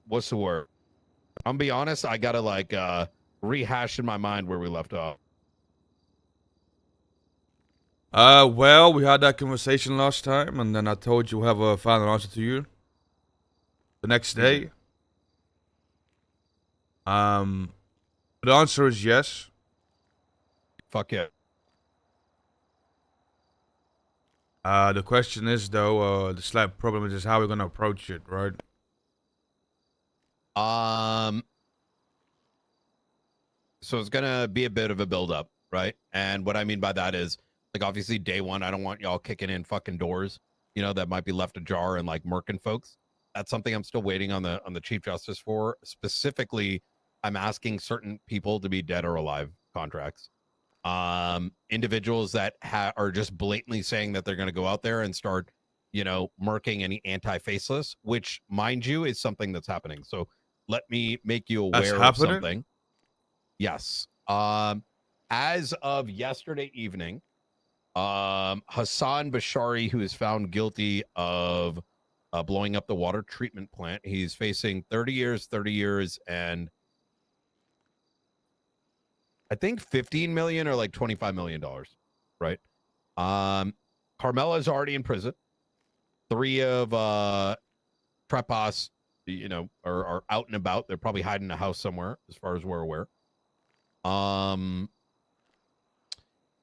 what's the word? I'm gonna be honest. I gotta like rehash in my mind where we left off. Well, we had that conversation last time, and then I told you we'll have a final answer to you the next day. The answer is yes. Fuck yeah. The question is though, the slight problem is just how we're gonna approach it, right? So it's gonna be a bit of a build up, right? And what I mean by that is, like, obviously day one, I don't want y'all kicking in fucking doors, that might be left ajar and like murking folks. That's something I'm still waiting on the Chief Justice for. Specifically, I'm asking certain people to be dead or alive contracts. Individuals that are just blatantly saying that they're going to go out there and start, murking any anti-faceless, which, mind you, is something that's happening. So let me make you That's aware of happening. something. Yes. As of yesterday evening, Hassan Bashari, who is found guilty of blowing up the water treatment plant, he's facing 30 years, and I think 15 million or like $25 million, right? Carmela's already in prison. 3 of Trepos, are out and about. They're probably hiding in a house somewhere, as far as we're aware.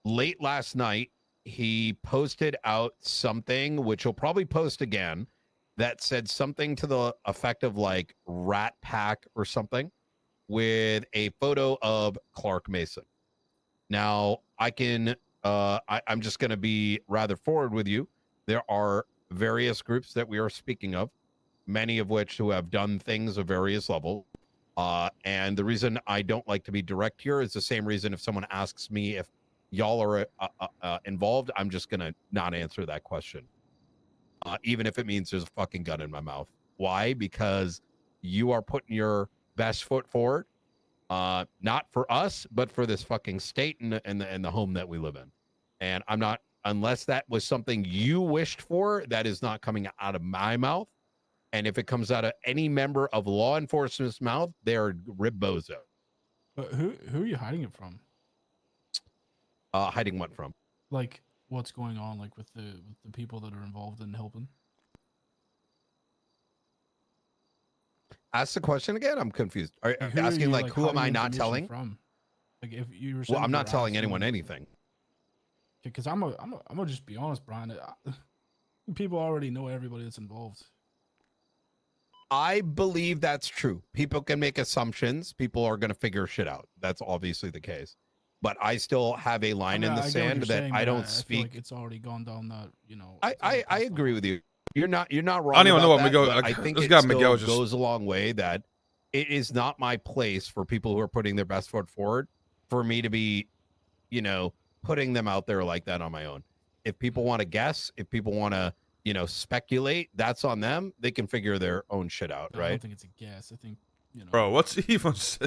Late last night, he posted out something, which he'll probably post again, that said something to the effect of like Rat Pack or something, with a photo of Clark Mason. Now, I'm just going to be rather forward with you. There are various groups that we are speaking of, many of which who have done things of various levels. And the reason I don't like to be direct here is the same reason if someone asks me if y'all are involved, I'm just going to not answer that question. Even if it means there's a fucking gun in my mouth. Why? Because you are putting your best foot forward, not for us, but for this fucking state and the home that we live in. And I'm not, unless that was something you wished for, that is not coming out of my mouth. And if it comes out of any member of law enforcement's mouth, they're ribbozo. But who are you hiding it from? Hiding what from? Like what's going on, like with the people that are involved in helping? Ask the question again. I'm confused. Are Like, you asking like who am hiding I not telling? from? Like if you were Well, I'm saying not telling harassing- anyone anything. Because I'm gonna just be honest, Brian. People already know everybody that's involved. I believe that's true. People can make assumptions. People are going to figure shit out. That's obviously the case. But I still have a line in the sand that saying, I don't I speak. feel like it's already gone down that, I agree with you. You're not wrong. I don't even know what that, Miguel. but Like, I think this it guy still Miguel just goes a long way that it is not my place for people who are putting their best foot forward for me to be, putting them out there like that on my own. If people want to guess, if people want to, speculate, that's on them. They can figure their own shit out, I right? don't think it's a guess. I think, bro. What's even? What's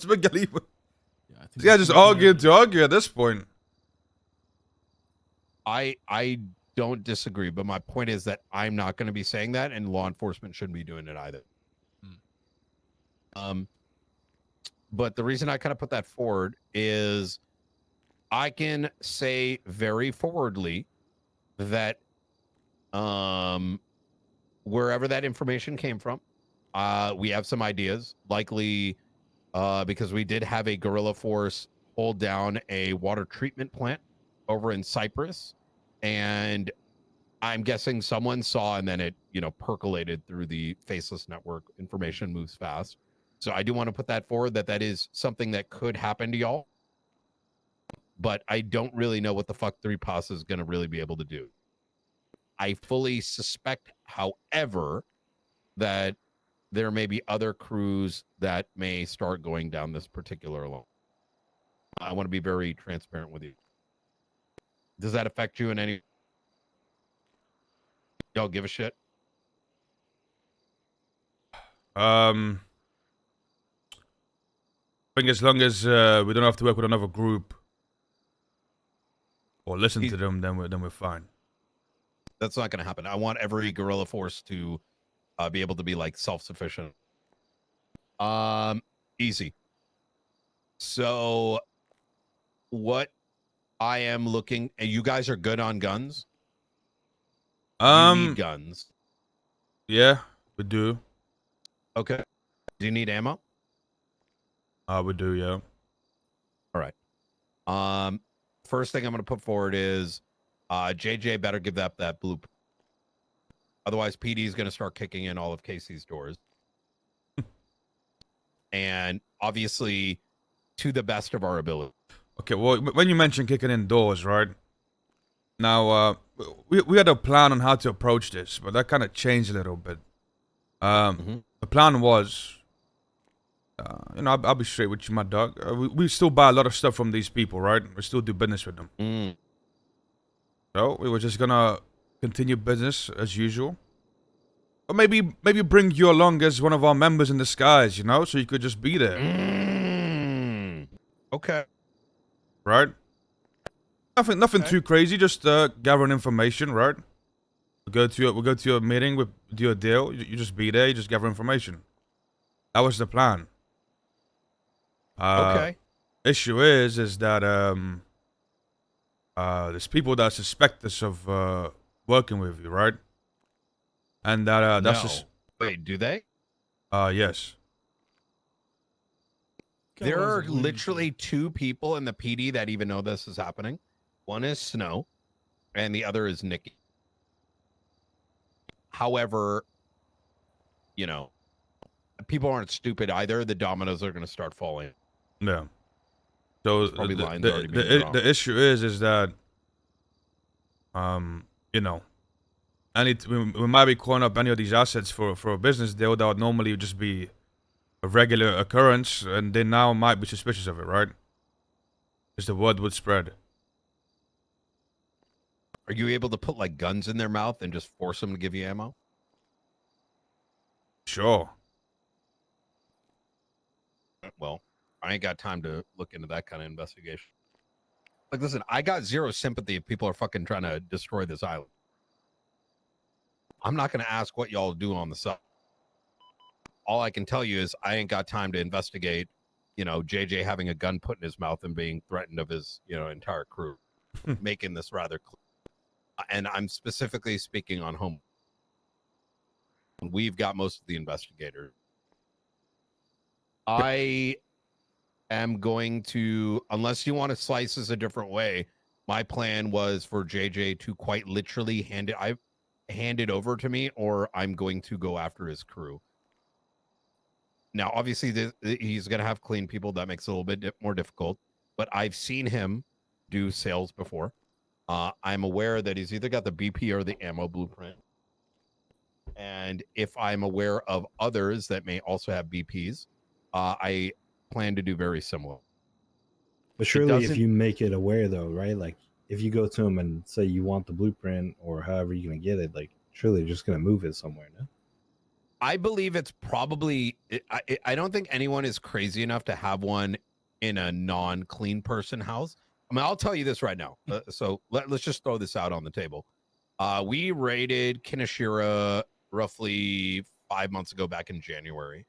Miguel even? Yeah, I think This guy just argued to argue at this point. I don't disagree, but my point is that I'm not going to be saying that, and law enforcement shouldn't be doing it either. But the reason I kind of put that forward is I can say very forwardly that wherever that information came from, we have some ideas, likely because we did have a guerrilla force hold down a water treatment plant over in Cyprus, and I'm guessing someone saw, and then it, percolated through the faceless network. Information moves fast. So I do want to put that forward, that is something that could happen to y'all. But I don't really know what the fuck 3POS is going to really be able to do. I fully suspect, however, that there may be other crews that may start going down this particular line. I want to be very transparent with you. Does that affect you in any? Y'all give a shit? I think as long as we don't have to work with another group or listen to them, then we're fine. That's not going to happen. I want every guerrilla force to be able to be like self-sufficient. Easy. So what I am looking, and you guys are good on guns. You need guns. Yeah, we do. Okay. Do you need ammo? We do, yeah. All right. First thing I'm going to put forward is, JJ better give that blueprint. Otherwise, PD is going to start kicking in all of Casey's doors. And obviously, to the best of our ability. Okay, well, when you mention kicking in doors, right? Now, we had a plan on how to approach this, but that kind of changed a little bit. The plan was, I'll be straight with you, my dog. We still buy a lot of stuff from these people, right? We still do business with them. Mm. So we were just gonna continue business as usual. Or maybe bring you along as one of our members in disguise, so you could just be there. Okay. Right? Nothing too crazy, just gathering information, right? We'll go to a meeting, we do a deal, you just be there, you just gather information. That was the plan. Okay. Issue is that there's people that suspect us of working with you, right? And that that's No. just Wait, do they? yes. There are literally two people in the PD that even know this is happening. One is Snow, and the other is Nikki. However, people aren't stupid either. The dominoes are going to start falling. Yeah. So probably lines already being drawn. the issue is that we might be calling up any of these assets for a business deal that would normally just be a regular occurrence, and they now might be suspicious of it, right? Because the word would spread. Are you able to put like guns in their mouth and just force them to give you ammo? Sure. Well, I ain't got time to look into that kind of investigation. Like, listen, I got zero sympathy if people are fucking trying to destroy this island. I'm not going to ask what y'all do on the side. All I can tell you is I ain't got time to investigate, JJ having a gun put in his mouth and being threatened of his, entire crew, making this rather clear. And I'm specifically speaking on home. We've got most of the investigators. I am going to, unless you want to slice this a different way, my plan was for JJ to quite literally hand it over to me, or I'm going to go after his crew. Now, obviously, he's going to have clean people. That makes it a little bit more difficult. But I've seen him do sales before. I'm aware that he's either got the BP or the ammo blueprint. And if I'm aware of others that may also have BPs, I plan to do very similar. But surely if you make it aware, though, right? Like, if you go to him and say you want the blueprint or however you're going to get it, like, surely they're just going to move it somewhere, no? I believe it's probably, I don't think anyone is crazy enough to have one in a non-clean person house. I mean, I'll tell you this right now. So let's just throw this out on the table. We raided Kinashira roughly 5 months ago, back in January.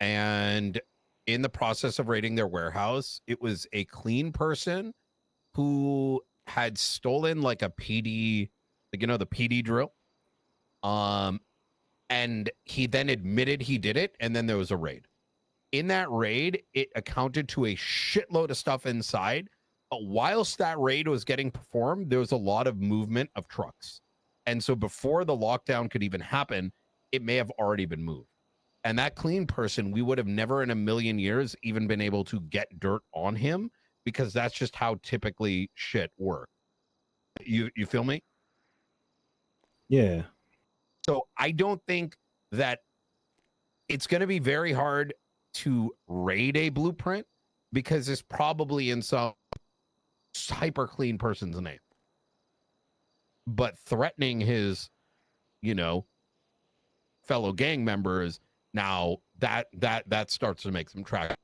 And in the process of raiding their warehouse, it was a clean person who had stolen like a PD, like, the PD drill. And he then admitted he did it, and then there was a raid. In that raid, it accounted to a shitload of stuff inside. But whilst that raid was getting performed, there was a lot of movement of trucks. And so before the lockdown could even happen, it may have already been moved. And that clean person, we would have never in a million years even been able to get dirt on him, because that's just how typically shit works. You feel me? Yeah. So I don't think that it's going to be very hard to raid a blueprint, because it's probably in some hyper clean person's name. But threatening his, fellow gang members, now that starts to make some traction.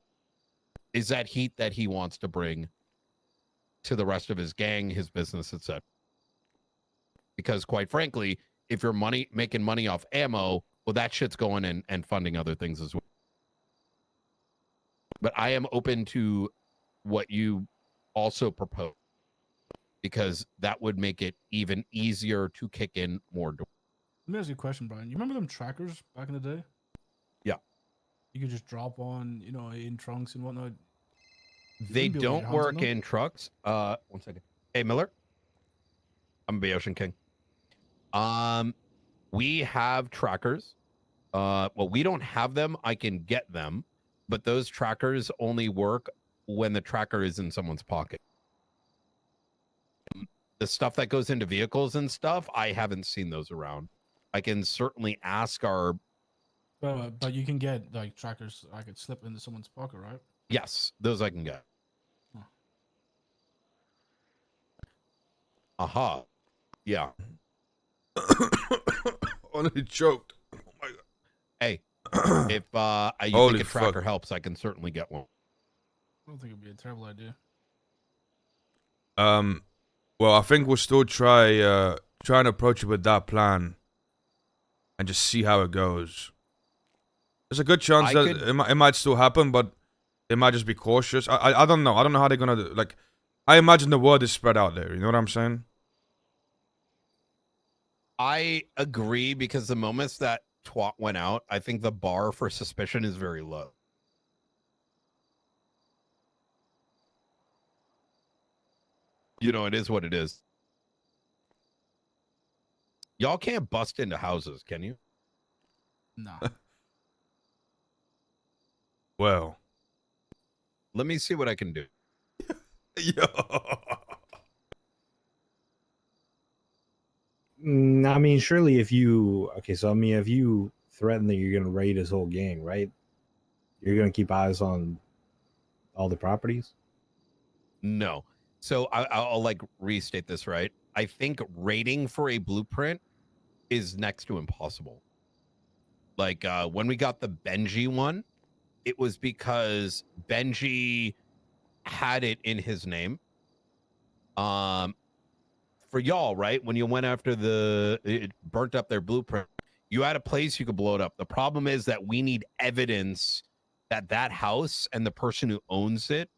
Is that heat that he wants to bring to the rest of his gang, his business, etc. Because quite frankly, if you're making money off ammo, well, that shit's going and funding other things as well. But I am open to what you also propose, because that would make it even easier to kick in more doors. Let me ask you a question, Brian. You remember them trackers back in the day? Yeah. You could just drop on, in trunks and whatnot. They wouldn't be able to get don't your hands on work them? in trucks. 1 second. Hey, Miller. I'm the Ocean King. We have trackers. Well, we don't have them. I can get them, but those trackers only work when the tracker is in someone's pocket. The stuff that goes into vehicles and stuff, I haven't seen those around. I can certainly ask our. But you can get like trackers I could slip into someone's pocket, right? Yes, those I can get. Huh. Aha. Yeah. Only choked. Oh my god. Hey, if you Holy think a tracker fuck. helps, I can certainly get one. I don't think it'd be a terrible idea. Well, I think we'll still try and approach it with that plan, and just see how it goes. There's a good chance that it might still happen, but they might just be cautious. I don't know. I don't know how they're gonna do. Like, I imagine the word is spread out there. You know what I'm saying? I agree, because the moments that twat went out, I think the bar for suspicion is very low. It is what it is. Y'all can't bust into houses, can you? Nah. Well. Let me see what I can do. Yo. I mean, surely if you if you threaten that you're gonna raid his whole gang, right? You're gonna keep eyes on all the properties. No. So I'll like restate this, right? I think raiding for a blueprint is next to impossible. Like when we got the Benji one, it was because Benji had it in his name. For y'all, right? When you went after it burnt up their blueprint, you had a place you could blow it up. The problem is that we need evidence that house and the person who owns it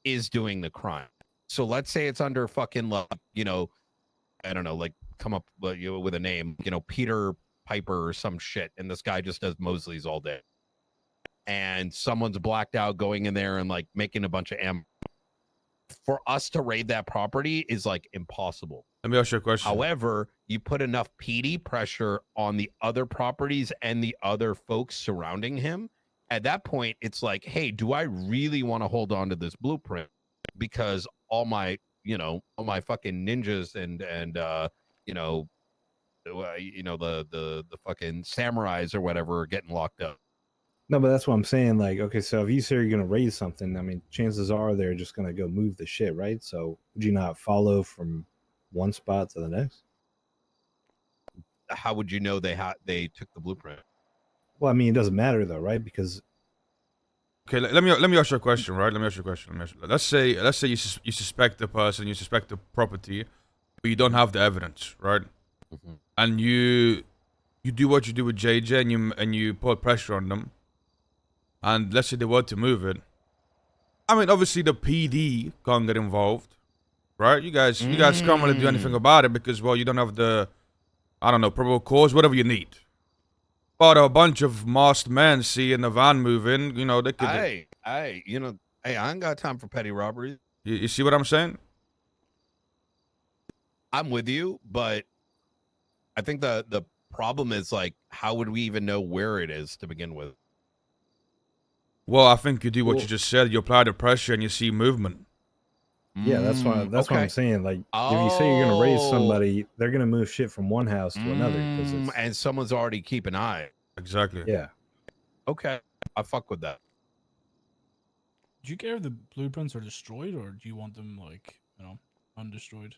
is doing the crime. So let's say it's under fucking, like, I don't know, like come up with a name, Peter Piper or some shit, and this guy just does Mosley's all day. And someone's blacked out going in there and like making a bunch of ammo. For us to raid that property is like impossible. Let me ask you a question. However, you put enough PD pressure on the other properties and the other folks surrounding him. At that point, it's like, hey, do I really want to hold on to this blueprint? Because all my fucking ninjas and the fucking samurais or whatever are getting locked up. No, but that's what I'm saying. Like, okay, so if you say you're gonna raise something, I mean, chances are they're just gonna go move the shit, right? So would you not follow from one spot to the next? How would you know they took the blueprint? Well, I mean, it doesn't matter though, right? Because Okay, let me ask you a question, right? Let me ask you a question. Let's say you suspect the person, you suspect the property, but you don't have the evidence, right? Mm-hmm. And you do what you do with JJ, and you put pressure on them. And let's say they were to move it. I mean, obviously the PD can't get involved, right? You guys can't really do anything about it because, well, you don't have the, I don't know, probable cause, whatever you need. But a bunch of masked men seeing the van moving, they could. Hey, I ain't got time for petty robberies. You see what I'm saying? I'm with you, but I think the problem is, like, how would we even know where it is to begin with? Well, I think you do what you just said. You apply the pressure and you see movement. yeah, that's what I'm saying. Like, if you say you're gonna raise somebody, they're gonna move shit from one house to another because it's and someone's already keep an eye. Exactly. yeah. Okay, I fuck with that. Do you care if the blueprints are destroyed, or do you want them undestroyed?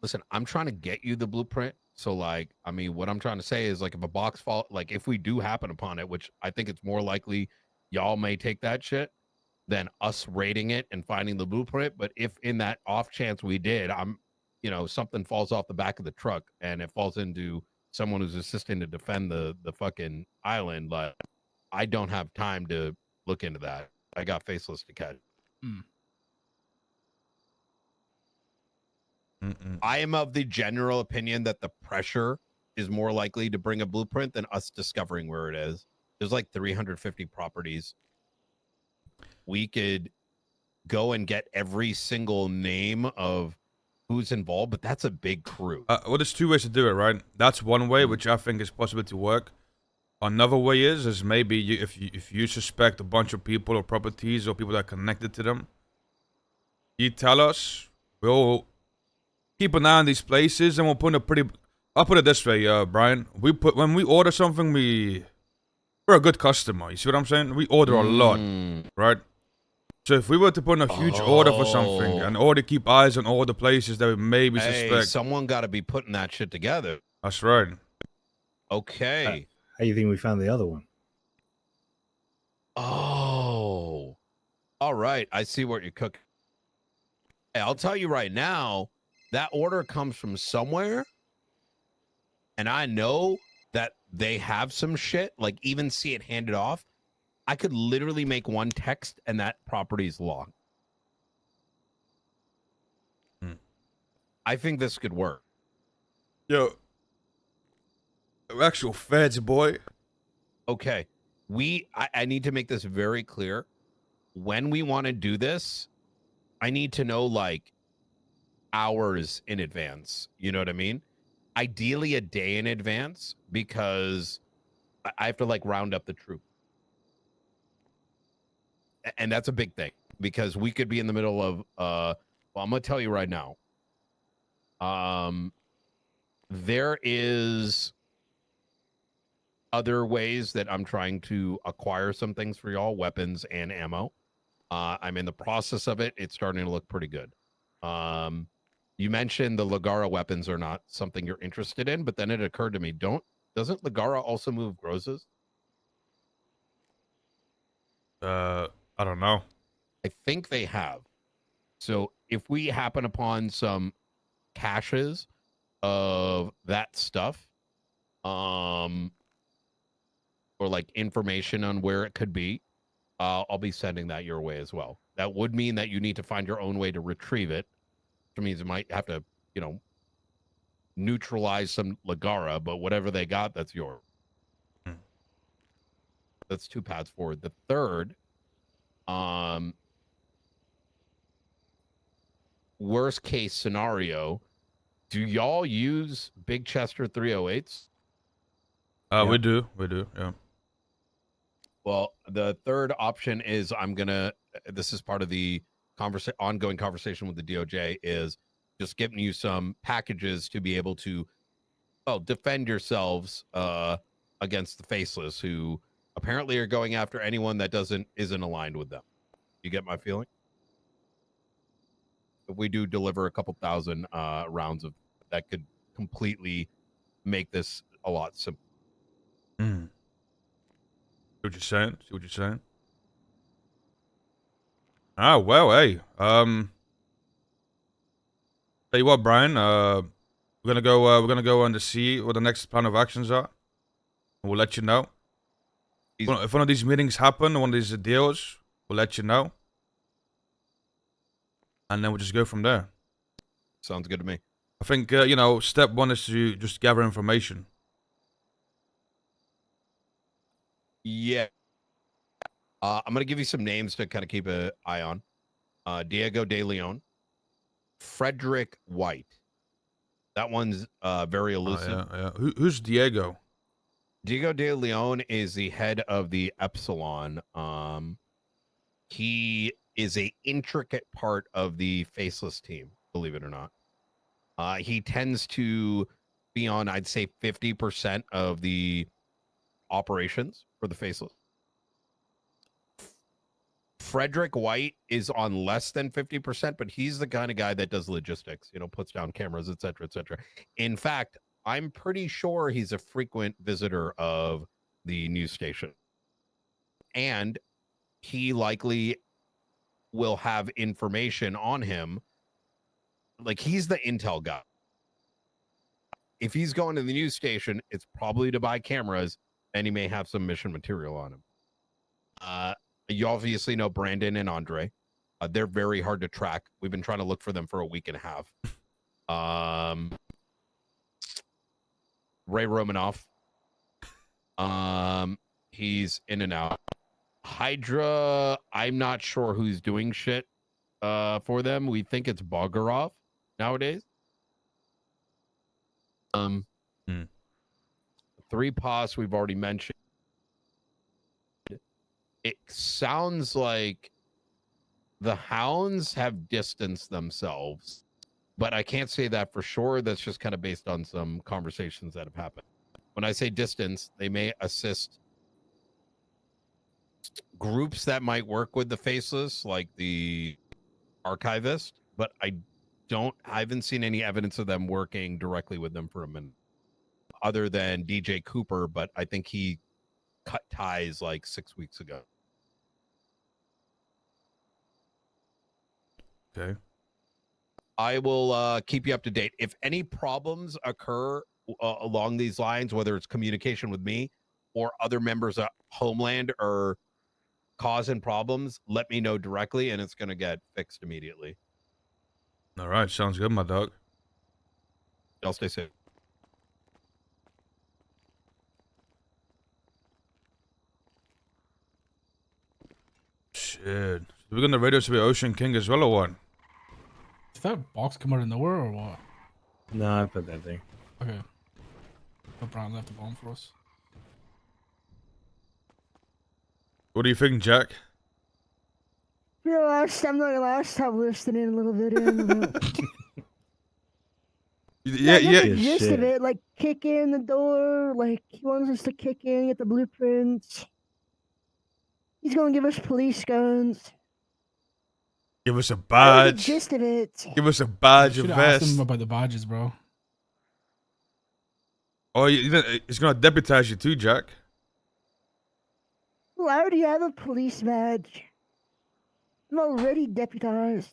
Listen, I'm trying to get you the blueprint. So, like, I mean, what I'm trying to say is, like, if a box fall, like, if we do happen upon it, which I think it's more likely y'all may take that shit than us raiding it and finding the blueprint. But if in that off chance we did, something falls off the back of the truck and it falls into someone who's assisting to defend the fucking island, like, I don't have time to look into that. I got Faceless to catch. I am of the general opinion that the pressure is more likely to bring a blueprint than us discovering where it is. There's like 350 properties. We could go and get every single name of who's involved, but that's a big crew. Well, there's two ways to do it, right? That's one way, which I think is possible to work. Another way is maybe if you suspect a bunch of people or properties or people that are connected to them, you tell us. We'll keep an eye on these places, and we'll put a pretty. I'll put it this way, Brian. When we order something, we're a good customer. You see what I'm saying? We order a lot, right? So if we were to put in a huge order for something and already keep eyes on all the places that we maybe suspect, someone got to be putting that shit together. That's right. Okay. How do you think we found the other one? Oh, all right. I see what you're cooking. Hey, I'll tell you right now, that order comes from somewhere, and I know that they have some shit, like even see it handed off. I could literally make one text and that property's locked. I think this could work. Yo, actual feds, boy. Okay. I need to make this very clear. When we want to do this, I need to know like hours in advance. You know what I mean? Ideally a day in advance, because I have to like round up the troop. And that's a big thing, because we could be in the middle of well, I'm gonna tell you right now. There is other ways that I'm trying to acquire some things for y'all, weapons and ammo. I'm in the process of it. It's starting to look pretty good. You mentioned the Ligara weapons are not something you're interested in, but then it occurred to me, doesn't Ligara also move Grozes? I don't know. I think they have. So if we happen upon some caches of that stuff, or like information on where it could be, I'll be sending that your way as well. That would mean that you need to find your own way to retrieve it, which means it might have to, neutralize some Ligara, but whatever they got, that's yours. That's 2 paths forward. The third, worst case scenario, do y'all use Big Chester 308s? Yeah. We do, yeah. Well, the third option is this is part of the ongoing conversation with the DOJ, is just giving you some packages to be able to, defend yourselves against the Faceless, who apparently are going after anyone that isn't aligned with them. You get my feeling? If we do deliver a couple thousand rounds of that, could completely make this a lot simpler. See what you're saying? Ah, well, hey. Tell you what, Brian. We're gonna go on to see what the next plan of actions are. We'll let you know. If one of these meetings happen, one of these deals, we'll let you know. And then we'll just go from there. Sounds good to me. I think, step one is to just gather information. Yeah. I'm going to give you some names to kind of keep an eye on. Diego De Leon. Frederick White. That one's very elusive. Yeah. Who's Diego? Diego De Leon is the head of the Epsilon. He is a intricate part of the Faceless team, believe it or not. He tends to be on, I'd say, 50% of the operations for the Faceless. Frederick White is on less than 50%, but he's the kind of guy that does logistics, puts down cameras, et cetera, et cetera. In fact, I'm pretty sure he's a frequent visitor of the news station. And he likely will have information on him. Like, he's the intel guy. If he's going to the news station, it's probably to buy cameras, and he may have some mission material on him. You obviously know Brandon and Andre. They're very hard to track. We've been trying to look for them for a week and a half. Ray Romanoff. He's in and out. Hydra, I'm not sure who's doing shit for them. We think it's Bogarov nowadays. 3 Pos we've already mentioned. It sounds like the Hounds have distanced themselves, but I can't say that for sure. That's just kind of based on some conversations that have happened. When I say distance, they may assist groups that might work with the Faceless, like the Archivist, but I haven't seen any evidence of them working directly with them for a minute, other than DJ Cooper, but I think he cut ties like 6 weeks ago. Okay. I will keep you up to date. If any problems occur along these lines, whether it's communication with me or other members of Homeland are causing problems, let me know directly and it's going to get fixed immediately. All right. Sounds good, my dog. Y'all stay safe. Shit. We're gonna radio to be Ocean King as well, or what? Did that box come out of nowhere or what? No, I put that there. Okay. But Brian left the bomb for us. What do you think, Jack? You know, I'm not gonna lie, I stopped listening a little bit in. Yeah, Get yeah. the gist shit. of it, like kick in the door, like he wants us to kick in, get the blueprints. He's gonna give us police guns. Give us a I get the badge. gist of it. Give us a badge, a Should have asked vest. him about the badges, bro. Oh, he's gonna deputize you too, Jack. Well, I already have a police badge. I'm already deputized.